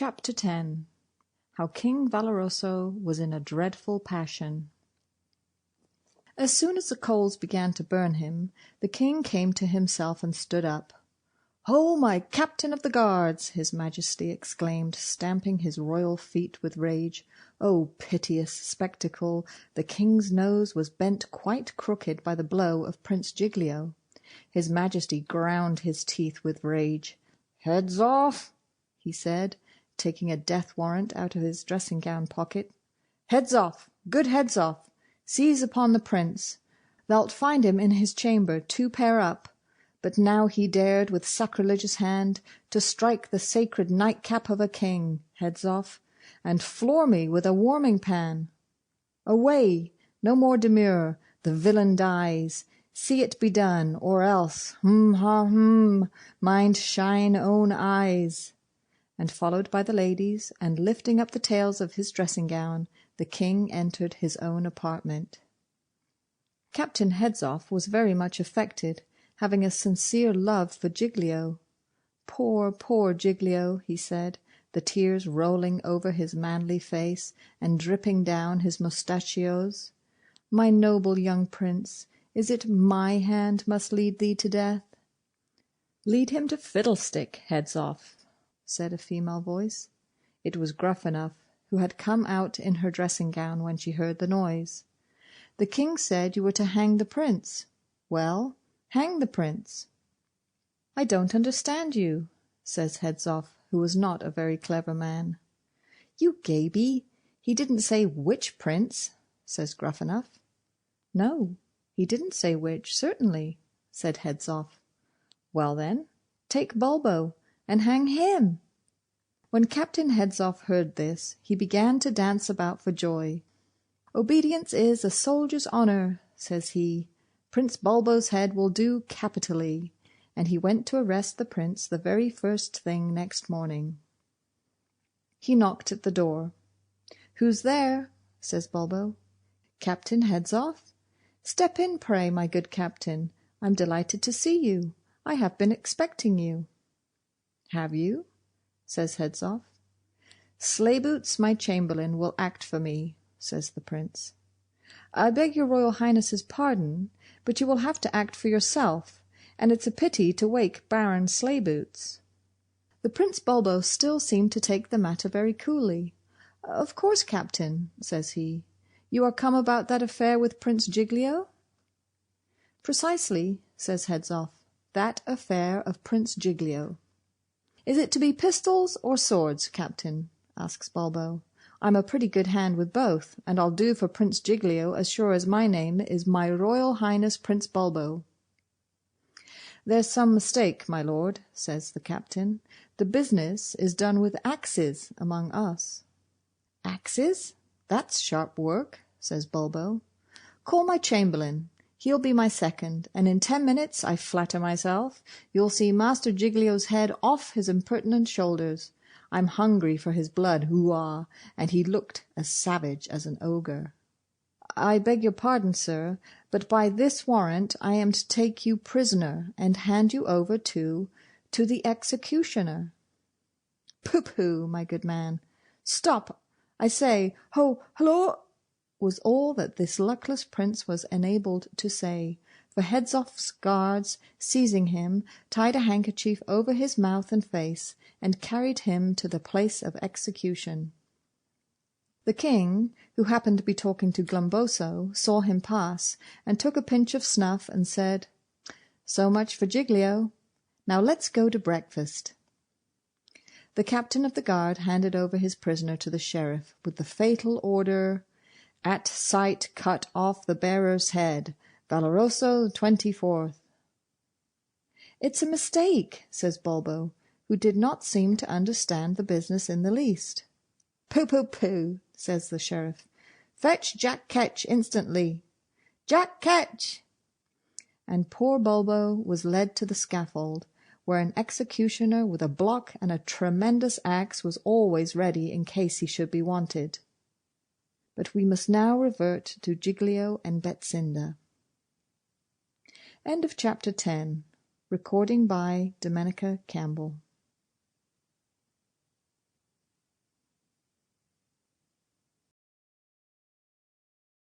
Chapter 10. How King Valoroso was in a dreadful passion. As soon as the coals began to burn him, the king came to himself and stood up. "Ho, my captain of the guards!" his majesty exclaimed, stamping his royal feet with rage. Oh, piteous spectacle! The king's nose was bent quite crooked by the blow of Prince Giglio. His majesty ground his teeth with rage. "Heads off!" he said, taking a death warrant out of his dressing-gown pocket. "Heads off! Good heads off! Seize upon the prince! Thou'lt find him in his chamber, 2 pair up. But now he dared with sacrilegious hand to strike the sacred nightcap of a king, heads off, and floor me with a warming pan. Away! No more demur! The villain dies! See it be done, or else, mind shine own eyes!" And followed by the ladies, and lifting up the tails of his dressing-gown, the king entered his own apartment. Captain Hedzoff was very much affected, having a sincere love for Giglio. "Poor, poor Giglio," he said, the tears rolling over his manly face and dripping down his moustachios. "My noble young prince, is it my hand must lead thee to death?" "Lead him to fiddlestick, Hedzoff," said a female voice. It was Gruffanuff, who had come out in her dressing-gown when she heard the noise. "The king said you were to hang the prince. Well, hang the prince." "I don't understand you," says Hedzoff, who was not a very clever man. "You gaby, he didn't say which prince," says Gruffanuff. "No, he didn't say which, certainly," said Hedzoff. "Well then, take Bulbo and hang him." When Captain Hedzoff heard this, he began to dance about for joy. "Obedience is a soldier's honour," says he. "Prince Bulbo's head will do capitally," and he went to arrest the prince the very first thing next morning. He knocked at the door. "Who's there?" says Bulbo. "Captain Hedzoff?" "Step in, pray, my good captain. I'm delighted to see you. I have been expecting you." "Have you?" says Hedzoff. "Sleighboots, my chamberlain, will act for me," says the prince. "I beg your Royal Highness's pardon, but you will have to act for yourself, and it's a pity to wake Baron Sleighboots." The Prince Bulbo still seemed to take the matter very coolly. "Of course, captain," says he. "You are come about that affair with Prince Giglio?" "Precisely," says Hedzoff, "that affair of Prince Giglio." "Is it to be pistols or swords, captain?" asks Bulbo. "I'm a pretty good hand with both, and I'll do for Prince Giglio as sure as my name is My Royal Highness Prince Bulbo." "There's some mistake, my lord," says the captain. "The business is done with axes among us." "Axes? That's sharp work," says Bulbo. "Call my chamberlain. He'll be my second, and in 10 minutes, I flatter myself, you'll see Master Giglio's head off his impertinent shoulders. I'm hungry for his blood, hoo-ah!" And he looked as savage as an ogre. "I beg your pardon, sir, but by this warrant I am to take you prisoner and hand you over to the executioner." "Pooh-pooh, my good man. Stop, I say, hullo!" was all that this luckless prince was enabled to say, for Hedzoff's guards, seizing him, tied a handkerchief over his mouth and face, and carried him to the place of execution. The king, who happened to be talking to Glumboso, saw him pass, and took a pinch of snuff, and said, "So much for Giglio. Now let's go to breakfast." The captain of the guard handed over his prisoner to the sheriff, with the fatal order, "At sight cut off the bearer's head. Valoroso 24th. "It's a mistake," says Bulbo, who did not seem to understand the business in the least. "Pooh, pooh, pooh," says the sheriff. "Fetch Jack Ketch instantly. Jack Ketch!" And poor Bulbo was led to the scaffold, where an executioner with a block and a tremendous axe was always ready in case he should be wanted. But we must now revert to Giglio and Betsinda. End of chapter 10. Recording by Domenica Campbell.